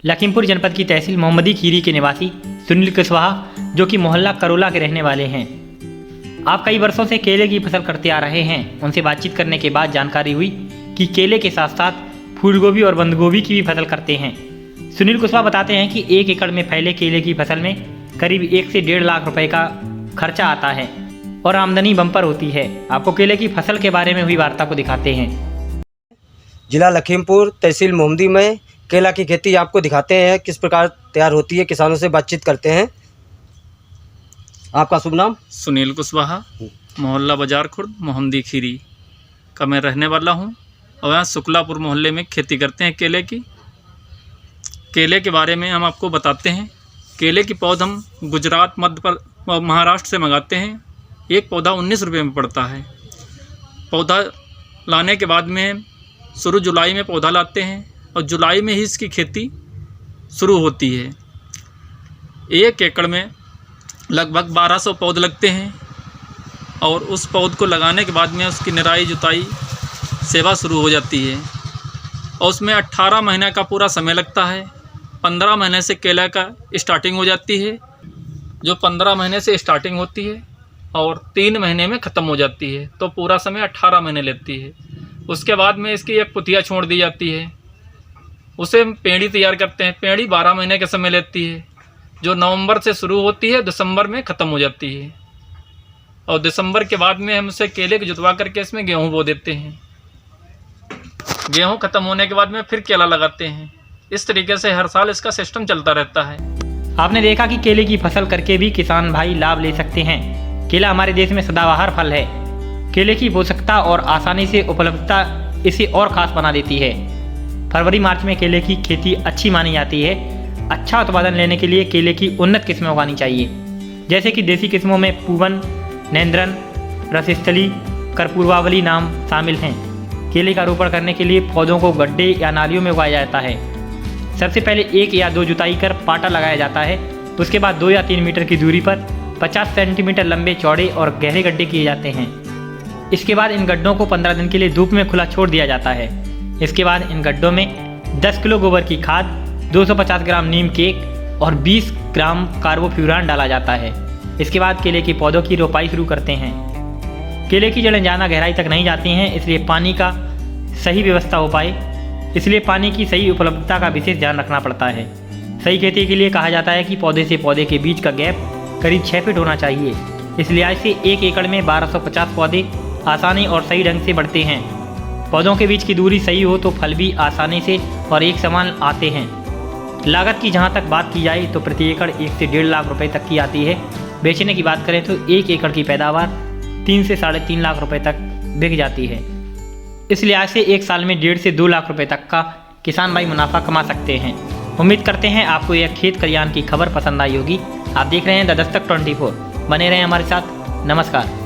लखीमपुर जनपद की तहसील मोहम्मदी खीरी के निवासी सुनील कुशवाहा, जो कि मोहल्ला करोला के रहने वाले हैं, आप कई वर्षों से केले की फसल करते आ रहे हैं। उनसे बातचीत करने के बाद जानकारी हुई कि केले के साथ साथ फूलगोभी और बंद गोभी की भी फसल करते हैं। सुनील कुशवाहा बताते हैं कि 1 एकड़ में फैले केले की फसल में करीब 1 से 1.5 लाख रुपए का खर्चा आता है और आमदनी बम्पर होती है। आपको केले की फसल के बारे में हुई वार्ता को दिखाते हैं। जिला लखीमपुर, तहसील मोहम्मदी में केला की खेती आपको दिखाते हैं किस प्रकार तैयार होती है। किसानों से बातचीत करते हैं। आपका शुभ नाम? सुनील कुशवाहा, मोहल्ला बाजार खुर्द, मोहम्मदी खीरी का मैं रहने वाला हूं और यहाँ शुक्लापुर मोहल्ले में खेती करते हैं केले की। केले के बारे में हम आपको बताते हैं। केले की पौध हम गुजरात, महाराष्ट्र से मंगाते हैं। एक पौधा 19 रुपये में पड़ता है। पौधा लाने के बाद में शुरू जुलाई में पौधा लाते हैं और जुलाई में ही इसकी खेती शुरू होती है। 1 एकड़ में लगभग 1200 पौध लगते हैं और उस पौध को लगाने के बाद में उसकी निराई जुताई सेवा शुरू हो जाती है और उसमें 18 महीने का पूरा समय लगता है। 15 महीने से केला का स्टार्टिंग हो जाती है, जो 15 महीने से स्टार्टिंग होती है और 3 महीने में ख़त्म हो जाती है, तो पूरा समय 18 महीने लेती है। उसके बाद में इसकी एक पुतिया छोड़ दी जाती है, उसे हम पेड़ी तैयार करते हैं। पेड़ी 12 महीने का समय लेती है, जो नवंबर से शुरू होती है, दिसंबर में ख़त्म हो जाती है और दिसंबर के बाद में हम उसे केले को जुतवा करके इसमें गेहूँ बो देते हैं। गेहूँ ख़त्म होने के बाद में फिर केला लगाते हैं। इस तरीके से हर साल इसका सिस्टम चलता रहता है। आपने देखा कि केले की फसल करके भी किसान भाई लाभ ले सकते हैं। केला हमारे देश में सदाबहार फल है। केले की पोषकता और आसानी से उपलब्धता इसे और ख़ास बना देती है। फरवरी मार्च में केले की खेती अच्छी मानी जाती है। अच्छा उत्पादन लेने के लिए केले की उन्नत किस्में उगानी चाहिए, जैसे कि देसी किस्मों में पूवन, नेंद्रन, रसस्थली, कर्पूरवावली नाम शामिल हैं। केले का रोपण करने के लिए पौधों को गड्ढे या नालियों में उगाया जाता है। सबसे पहले 1 या 2 जुताई कर पाटा लगाया जाता है। उसके बाद 2 या 3 मीटर की दूरी पर 50 सेंटीमीटर लंबे, चौड़े और गहरे गड्ढे किए जाते हैं। इसके बाद इन गड्ढों को 15 दिन के लिए धूप में खुला छोड़ दिया जाता है। इसके बाद इन गड्ढों में 10 किलो गोबर की खाद, 250 ग्राम नीम केक और 20 ग्राम कार्बोफ्यूरान डाला जाता है। इसके बाद केले के पौधों की रोपाई शुरू करते हैं। केले की जड़ें ज़्यादा गहराई तक नहीं जाती हैं, इसलिए पानी का सही व्यवस्था हो पाए, इसलिए पानी की सही उपलब्धता का विशेष ध्यान रखना पड़ता है। सही खेती के लिए कहा जाता है कि पौधे से पौधे के बीच का गैप करीब 6 फीट होना चाहिए। इस लिहाज से 1 एकड़ में 1250 पौधे आसानी और सही ढंग से बढ़ते हैं। पौधों के बीच की दूरी सही हो तो फल भी आसानी से और एक समान आते हैं। लागत की जहां तक बात की जाए तो प्रति एकड़ 1 से 1.5 लाख रुपए तक की आती है। बेचने की बात करें तो 1 एकड़ की पैदावार 3 से 3.5 लाख रुपए तक बिक जाती है। इस लिहाज से 1 साल में 1.5 से 2 लाख रुपए तक का किसान भाई मुनाफा कमा सकते हैं। उम्मीद करते हैं आपको यह खेत खलियान की खबर पसंद आई होगी। आप देख रहे हैं द दस्तक 24। बने रहें हमारे साथ। नमस्कार।